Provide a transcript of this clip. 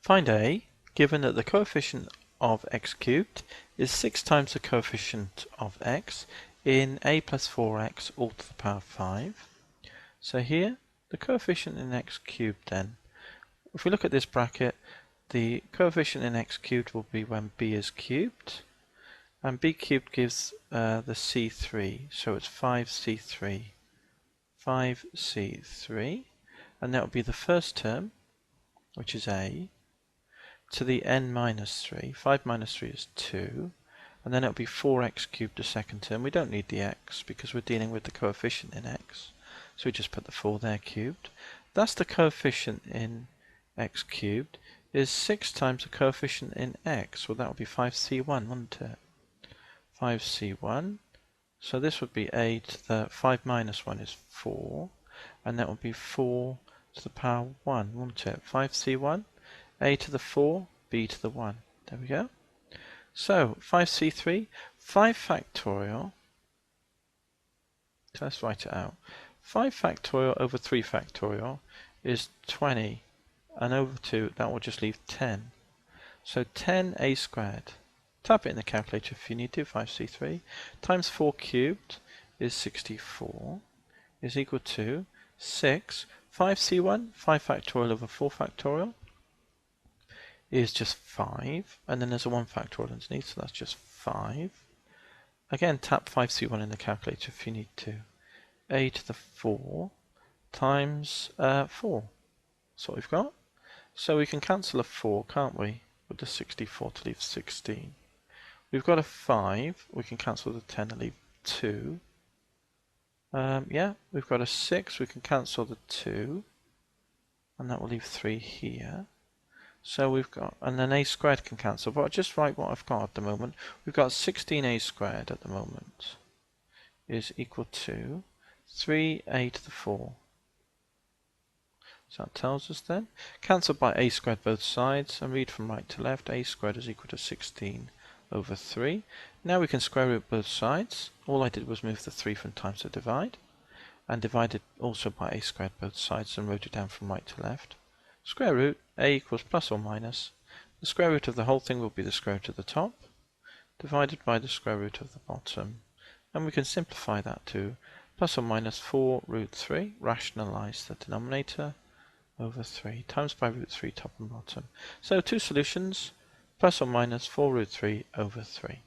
Find a, given that the coefficient of x cubed is 6 times the coefficient of x in a plus 4x all to the power 5. So here, the coefficient in x cubed then, if we look at this bracket, the coefficient in x cubed will be when b is cubed, and b cubed gives the c3, so it's 5c3, 5c3, and that will be the first term, which is a, to the n minus 3. 5 minus 3 is 2. And then it'll be 4x cubed the second term. We don't need the x because we're dealing with the coefficient in x. So we just put the 4 there cubed. That's the coefficient in x cubed is 6 times the coefficient in x. Well, that would be 5c1, wouldn't it? 5c1. So this would be a to the 5 minus 1 is 4. And that would be 4 to the power 1, wouldn't it? 5c1. A to the 4, b to the 1. There we go. So 5c3, 5 factorial. So let's write it out. 5 factorial over 3 factorial is 20. And over 2, that will just leave 10. So 10a squared. Type it in the calculator if you need to, 5c3, times 4 cubed is 64, is equal to 6. 5c1, 5 factorial over 4 factorial, is just 5, and then there's a 1 factorial underneath, so that's just 5. Again, tap 5c1 in the calculator if you need to. A to the 4 times 4. That's what we've got. So we can cancel a 4, can't we? With the 64 to leave 16. We've got a 5, we can cancel the 10 and leave 2. Yeah, we've got a 6, we can cancel the 2, and that will leave 3 here. So we've got, and then a squared can cancel, but I'll just write what I've got at the moment. We've got 16a squared at the moment is equal to 3a to the 4. So that tells us then, cancel by a squared both sides, and read from right to left, a squared is equal to 16 over 3. Now we can square root both sides. All I did was move the 3 from times to divide, and divided also by a squared both sides, and wrote it down from right to left. Square root, a equals plus or minus. The square root of the whole thing will be the square root of the top, divided by the square root of the bottom. And we can simplify that to plus or minus 4 root 3, rationalize the denominator, over 3, times by root 3 top and bottom. So two solutions, plus or minus 4 root 3 over 3.